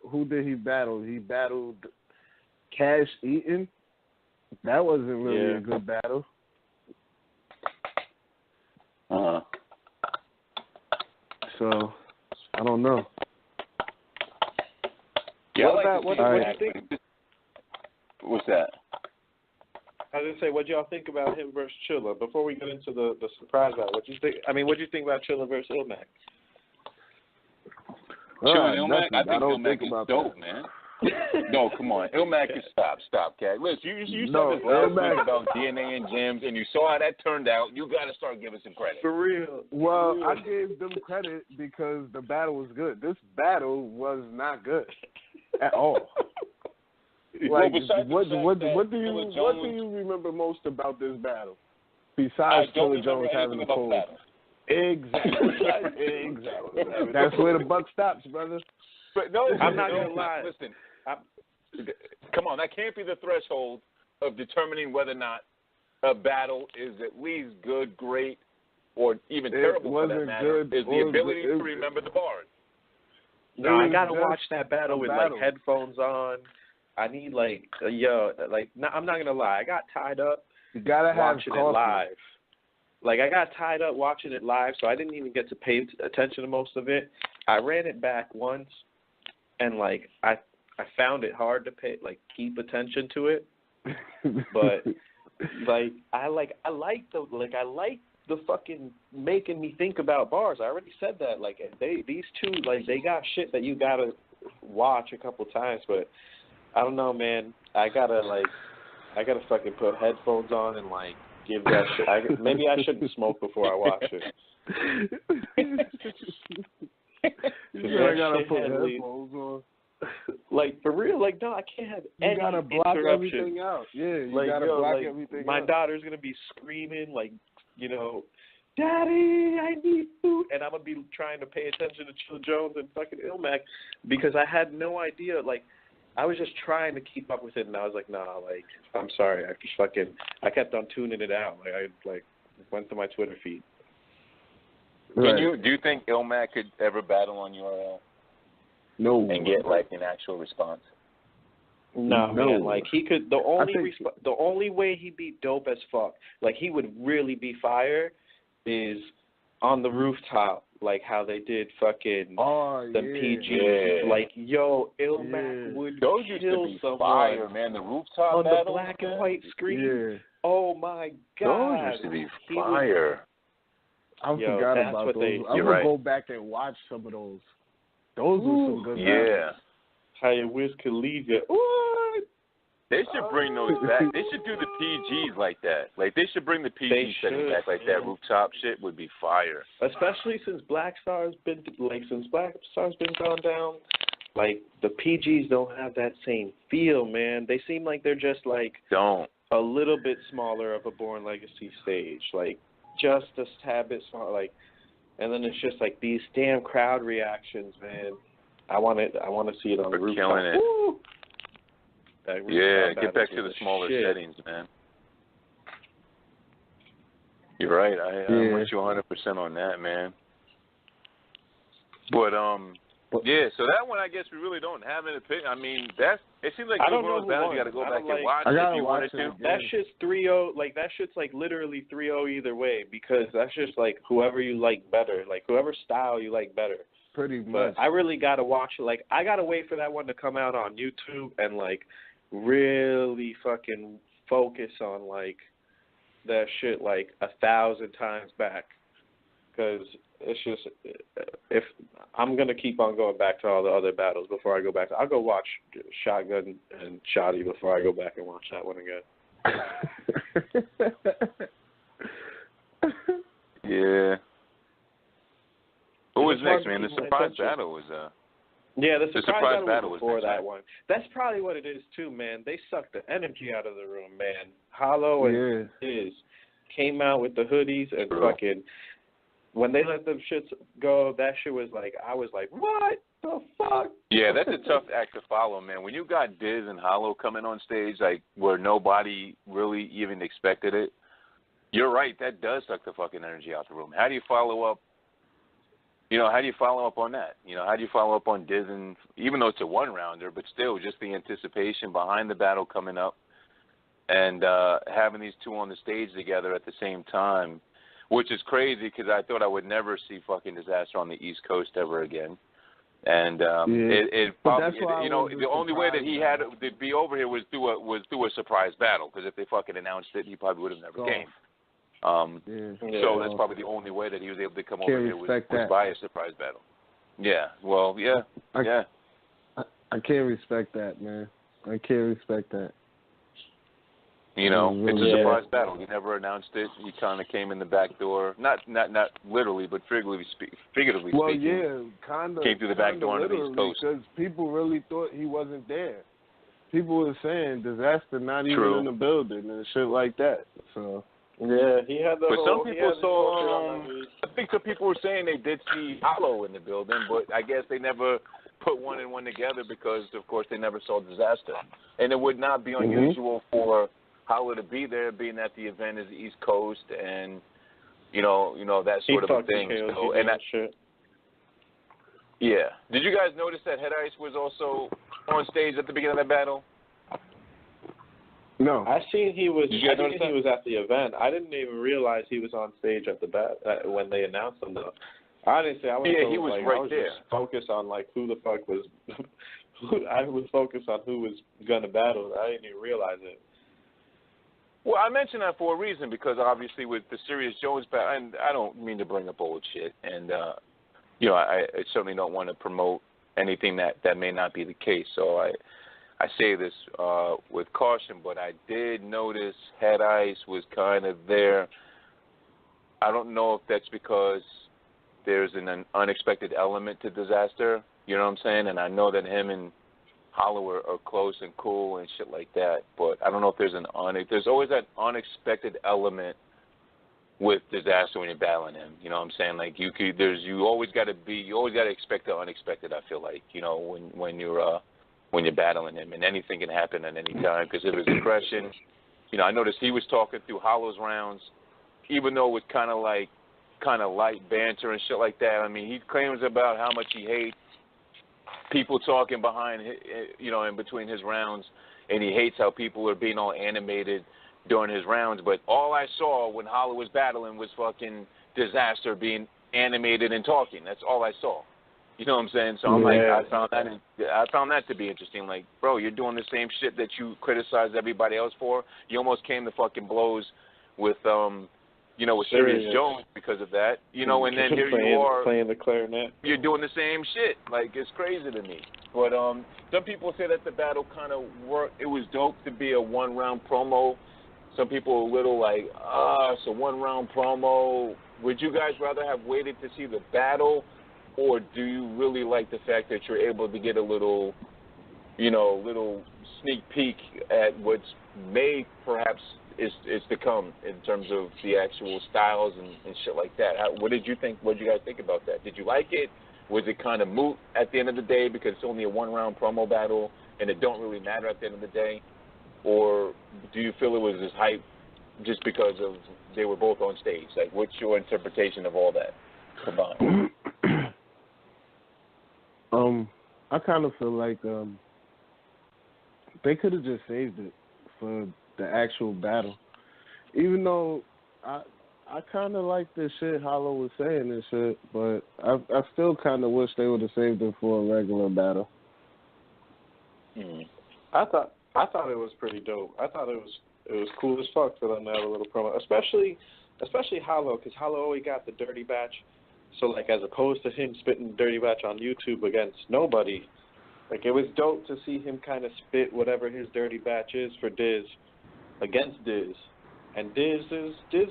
who did he battle? He battled Cash Eaton. That wasn't really a good battle. So, I don't know. Yeah, what do you think? What's that? I was gonna say, what y'all think about him versus Chilla? Before we get into the surprise battle, what do you think? I mean, what do you think about Chilla versus Ilmac? Chilla and Ilmac, I think Ilmac is dope, man. No, come on, Ilmac is stop, Cat. Listen, you said this last week about DNA and gems, and you saw how that turned out. You got to start giving some credit. For real. Well, I gave them credit because the battle was good. This battle was not good at all. Like, what do you remember most about this battle? Besides Chilla Jones having a cold. Exactly. That's where the buck stops, brother. But no, I'm not gonna lie. Listen, come on, that can't be the threshold of determining whether or not a battle is at least good, great, or even terrible for that matter, is the ability to remember the bars. No, I gotta watch that battle with like headphones on. I need I'm not gonna lie. I got tied up. You gotta have watching it live. Like I got tied up watching it live, so I didn't even get to pay attention to most of it. I ran it back once, and like I found it hard to keep attention to it. But like I like the fucking making me think about bars. I already said that. Like these two, like they got shit that you gotta watch a couple times. But I don't know, man. I gotta fucking put headphones on and like give that shit. Maybe I shouldn't smoke before I watch it. I gotta put headphones on. Like for real, like no, I can't have any interruption. You gotta block everything out. Yeah, you gotta block everything my out. My daughter's gonna be screaming like, Daddy, I need food, and I'm gonna be trying to pay attention to Chill Jones and fucking Ilmac because I had no idea. Like, I was just trying to keep up with it, and I was like, nah, like I'm sorry, I kept on tuning it out. Like I went to my Twitter feed. Right. Do you think Ilmac could ever battle on URL? No. And get like an actual response? No, man. Like he could. The only way he'd be dope as fuck, like he would really be fire, is on the rooftop, like how they did fucking PG. Yeah. Like Ilmac would those used kill to be someone fire, man. The rooftop on battles, the black and white screen. Yeah. Oh my god. Those used to be fire. I forgot about those. I'm gonna go back and watch some of those. Those were some good battles. How you Wiz Khalifa. What? They should bring those back. They should do the PGs like that. Like they should bring the PG setting back like that. Rooftop shit would be fire. Especially since Black Star's been gone down. Like the PGs don't have that same feel, man. They seem like they're just like a little bit smaller of a Born Legacy stage. Like just a tad bit smaller. Like, and then it's just like these damn crowd reactions, man. I want to see it on the rooftop. Killing it. Woo! Get back to the smaller settings, man. You're right. I'm with you 100% on that, man. But so that one I guess we really don't have an opinion. I mean, it seems like one of those battles you got to go back and watch if you wanted to. That shit's 3-0. Like that shit's like literally 3-0 either way because that's just like whoever you like better, like whoever style you like better. Pretty much. But I really gotta watch it. Like I gotta wait for that one to come out on YouTube and like really fucking focus on like that shit like 1,000 times back. Because it's just if I'm gonna keep on going back to all the other battles before I go back. I'll go watch Shotgun and Shoddy before I go back and watch that one again. Yeah. What was next, man? The surprise battle was the surprise battle was before next, that one. That's probably what it is too, man. They sucked the energy out of the room, man. Hollow and Diz came out with the hoodies and fucking when they let them shits go, that shit was like I was like, what the fuck? Yeah, that's a tough act to follow, man. When you got Diz and Hollow coming on stage like where nobody really even expected it, you're right, that does suck the fucking energy out the room. How do you follow up? How do you follow up on that? How do you follow up on Diz and even though it's a one-rounder, but still just the anticipation behind the battle coming up and having these two on the stage together at the same time, which is crazy because I thought I would never see fucking Disaster on the East Coast ever again. And it probably, the only way that he had to be over here was through a surprise battle because if they fucking announced it, he probably would have never came. So that's probably the only way that he was able to come over here was by a surprise battle. Yeah. Well, yeah. I can't respect that, man. I can't respect that. It's a surprise battle. He never announced it. He kind of came in the back door. Not literally, but figuratively speaking. Well, yeah, kind of. Came through the back door on the East Coast. Because people really thought he wasn't there. People were saying Disaster not even in the building and shit like that. So. Yeah, he had the. But some people saw. I think some people were saying they did see Hollow in the building, but I guess they never put one and one together because, of course, they never saw Disaster. And it would not be unusual for Hollow to be there, being that the event is the East Coast, and you know that sort of a thing. So, and that shit. Yeah. Did you guys notice that Head Ice was also on stage at the beginning of that battle? No. I seen he was. He was at the event. I didn't even realize he was on stage at the when they announced him. Though, honestly, I was he was right I was there. just focused on like who the fuck was. I was focused on who was gonna battle. I didn't even realize it. Well, I mentioned that for a reason because obviously with the Serious Jones battle, and I don't mean to bring up old shit, and I certainly don't want to promote anything that may not be the case. So I say this with caution, but I did notice Head Ice was kind of there. I don't know if that's because there's an unexpected element to Disaster, you know what I'm saying? And I know that him and Hollow are close and cool and shit like that, but I don't know if there's always that unexpected element with Disaster when you're battling him. You know what I'm saying? Like you always got to expect the unexpected. I feel like when you're battling him, and anything can happen at any time because of his aggression. I noticed he was talking through Hollow's rounds, even though it was kind of light banter and shit like that. I mean, he claims about how much he hates people talking behind, in between his rounds, and he hates how people are being all animated during his rounds. But all I saw when Hollow was battling was fucking Disaster being animated and talking. That's all I saw. You know what I'm saying? So I'm I found that to be interesting. Like, bro, you're doing the same shit that you criticize everybody else for. You almost came to fucking blows with with Serious Jones because of that. And then here you are playing the clarinet. You're doing the same shit. Like, it's crazy to me. But some people say that the battle kind of worked. It was dope to be a one-round promo. Some people are a little like, it's a one-round promo. Would you guys rather have waited to see the battle, or do you really like the fact that you're able to get a little sneak peek at what's may perhaps is to come in terms of the actual styles and shit like that? What did you think? What did you guys think about that? Did you like it? Was it kind of moot at the end of the day because it's only a one-round promo battle and it don't really matter at the end of the day? Or do you feel it was as hype just because of they were both on stage? Like, what's your interpretation of all that combined? I kind of feel like they could have just saved it for the actual battle. Even though I kind of like the shit Hollow was saying and shit, but I still kind of wish they would have saved it for a regular battle. I thought it was pretty dope. I thought it was cool as fuck for them to have a little promo, especially Hollow, because Hollow always got the dirty batch. So, like, as opposed to him spitting dirty batch on YouTube against nobody, like, it was dope to see him kind of spit whatever his dirty batch is for Diz against Diz. And Diz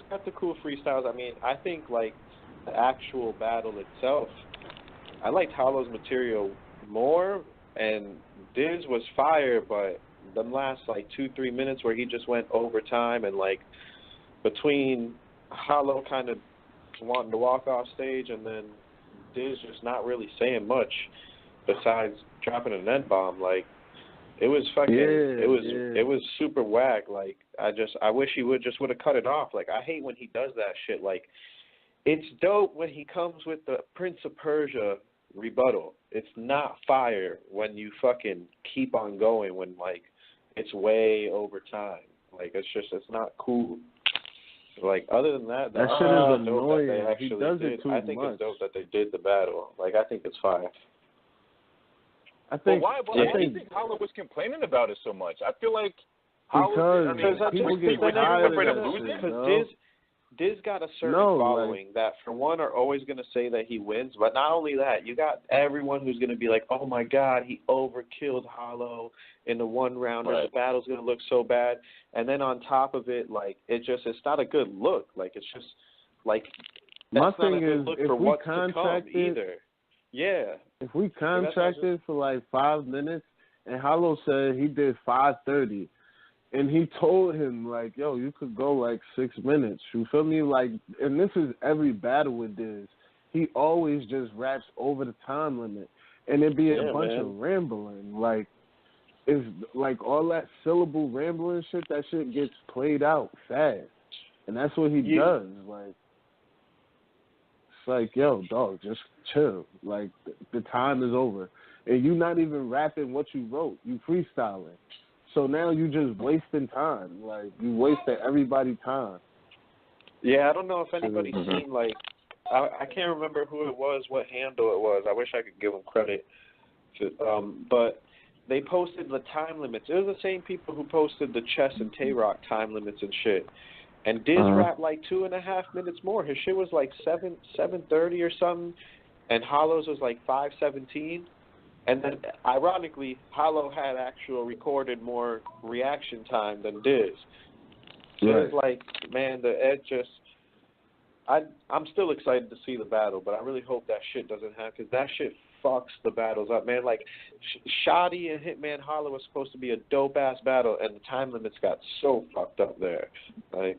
got the cool freestyles. I mean, I think, like, the actual battle itself, I liked Hollow's material more, and Diz was fire, but the last, like, 2-3 minutes where he just went overtime and, like, between Hollow kind of wanting to walk off stage and then Diz just not really saying much besides dropping a net bomb, like, it was fucking it was super whack. Like, I wish he would have cut it off. Like, I hate when he does that shit. Like, it's dope when he comes with the Prince of Persia rebuttal. It's not fire when you fucking keep on going when, like, it's way over time. Like, it's not cool. Like, other than that shit is annoying. That he does it too much. I think it's dope that they did the battle. Like, I think it's fire. I think. Why do you think Hollow was complaining about it so much? I feel like Hollow. Because people get tired of that shit, because Diz got a certain following that, for one, are always going to say that he wins. But not only that, you got everyone who's going to be like, oh, my God, he overkilled Hollow in the one rounder. Right. The battle's going to look so bad. And then on top of it, like, it's not a good look. Like, it's just, like, that's not a good look for what's to come either. Yeah. If we contracted for, like, 5 minutes, and Hollow said he did 5:30, and he told him, like, yo, you could go, like, 6 minutes. You feel me? Like, and this is every battle with Diz. He always just raps over the time limit. And it'd be a bunch of rambling. Like, is like all that syllable rambling shit. That shit gets played out fast, and that's what he does. Like, it's like, yo, dog, just chill. Like, the time is over, and you not even rapping what you wrote. You freestyling. So now you just wasting time. Like, you wasting everybody's time. Yeah, I don't know if anybody's seen, like, I can't remember who it was, what handle it was. I wish I could give them credit. But they posted the time limits. It was the same people who posted the Chess and Tailor time limits and shit. And Diz rapped like 2.5 minutes more. His shit was like 7:30 or something, and Hollow's was like 5:17. And then, ironically, Hollow had actual recorded more reaction time than Diz. So it's like, man, the Ed just... I'm still excited to see the battle, but I really hope that shit doesn't happen, because that shit fucks the battles up, man. Like, Shoddy and Hitman Hollow was supposed to be a dope-ass battle, and the time limits got so fucked up there. Like,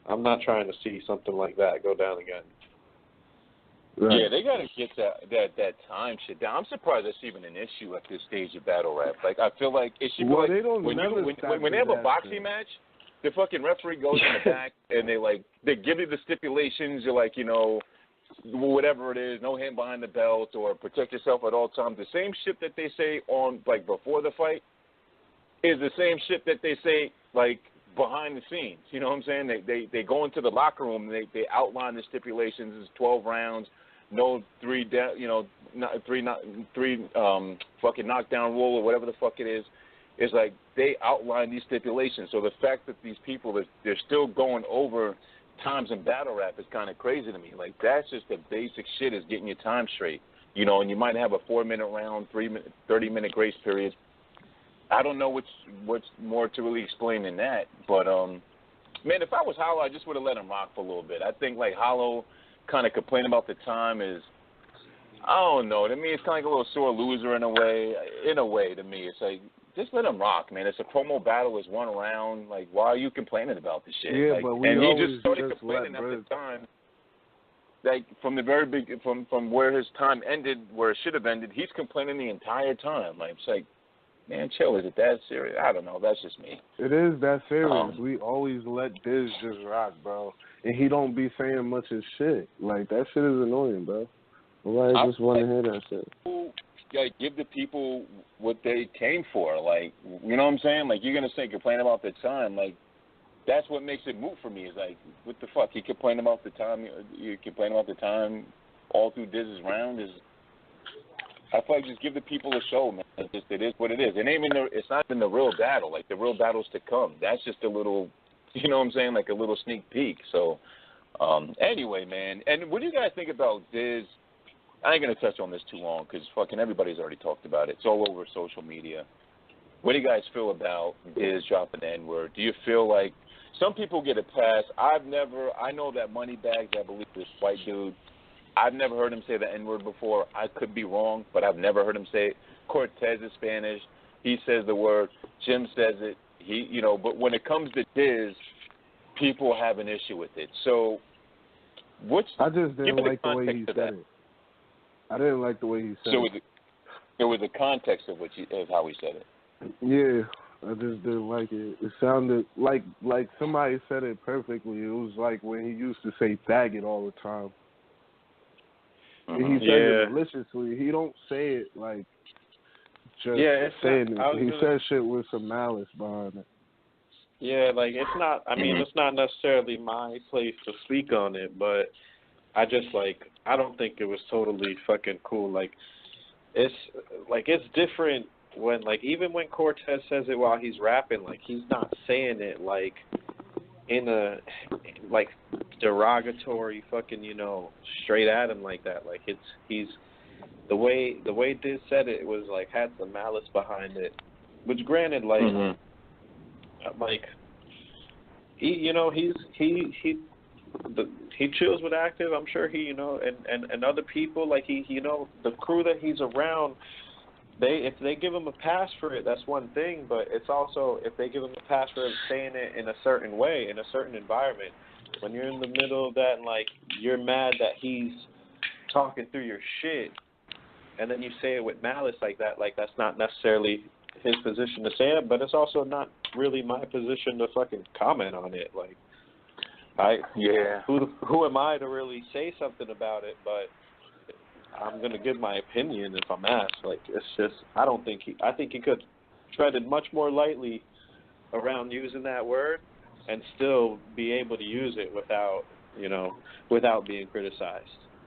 I'm not trying to see something like that go down again. Right. Yeah, they got to get that time shit down. I'm surprised that's even an issue at this stage of battle rap. Like, I feel like it should be like, when they have a boxing match, the fucking referee goes in the back and they give you the stipulations. You're like, you know, whatever it is, no hand behind the belt or protect yourself at all times. The same shit that they say on, like, before the fight is the same shit that they say, like, behind the scenes. You know what I'm saying? They go into the locker room and they outline the stipulations. It's 12 rounds, no three fucking knockdown rule or whatever the fuck it is. It's like they outline these stipulations. So the fact that these people, they're still going over times in battle rap is kind of crazy to me. Like, that's just the basic shit, is getting your time straight. You know, and you might have a 4-minute round, 30-minute grace period. I don't know what's more to really explain than that. But, man, if I was Hollow, I just would have let him rock for a little bit. I think, like, Hollow kind of complaining about the time is, I don't know. To me, it's kind of like a little sore loser in a way. In a way, to me, it's like, just let him rock, man. It's a promo battle. It's one round. Like, why are you complaining about the shit? Yeah, like, but we and always he just started complaining at the time. Like, from the very big, from where his time ended, where it should have ended, he's complaining the entire time. Like, it's like, man, chill. Is it that serious? I don't know. That's just me. It is that serious. We always let Diz just rock, bro. And he don't be saying much of shit. Like, that shit is annoying, bro. Well, I just want to hear that shit. Like, give the people what they came for. Like, you know what I'm saying? Like, you're going to say complain about the time. Like, that's what makes it move for me. Is like, what the fuck? He complained about the time. You complain about the time all through Diz's round. I feel like just give the people a show, man. It is what it is. It's not even the real battle. Like, the real battle's to come. That's just a little, you know what I'm saying? Like a little sneak peek. So, anyway, man. And what do you guys think about Diz? I ain't going to touch on this too long because fucking everybody's already talked about it. It's all over social media. What do you guys feel about Diz dropping the N-word? Do you feel like some people get a pass? I know that Moneybags, I believe, this white dude, I've never heard him say the N-word before. I could be wrong, but I've never heard him say it. Cortez is Spanish. He says the word. Jim says it. But when it comes to Diz, people have an issue with it. So, I just didn't like the way he said it. I didn't like the way he said it. It was the context of how he said it. Yeah, I just didn't like it. It sounded like somebody said it perfectly. It was like when he used to say faggot all the time. And he said it maliciously. He don't say it like just saying it. He says shit with some malice behind it. Yeah, like, it's not, I mean, it's not necessarily my place to speak on it, but I just, like, I don't think it was totally fucking cool. Like, it's different when, like, even when Cortez says it while he's rapping, like, he's not saying it, like, in a, like, derogatory fucking, straight at him like that. Like, he's, the way Diz said it was, like, had some malice behind it. Which, granted, like, like, he chills with Active. I'm sure he, and other people, like, he, the crew that he's around, if they give him a pass for it, that's one thing, but it's also if they give him a pass for saying it in a certain way, in a certain environment. When you're in the middle of that and, like, you're mad that he's talking through your shit, and then you say it with malice like that, like, that's not necessarily his position to say it, but it's also not really my position to fucking comment on it. Like, who am I to really say something about it? But I'm gonna give my opinion if I'm asked. Like, it's just, I think he could treaded much more lightly around using that word and still be able to use it without being criticized.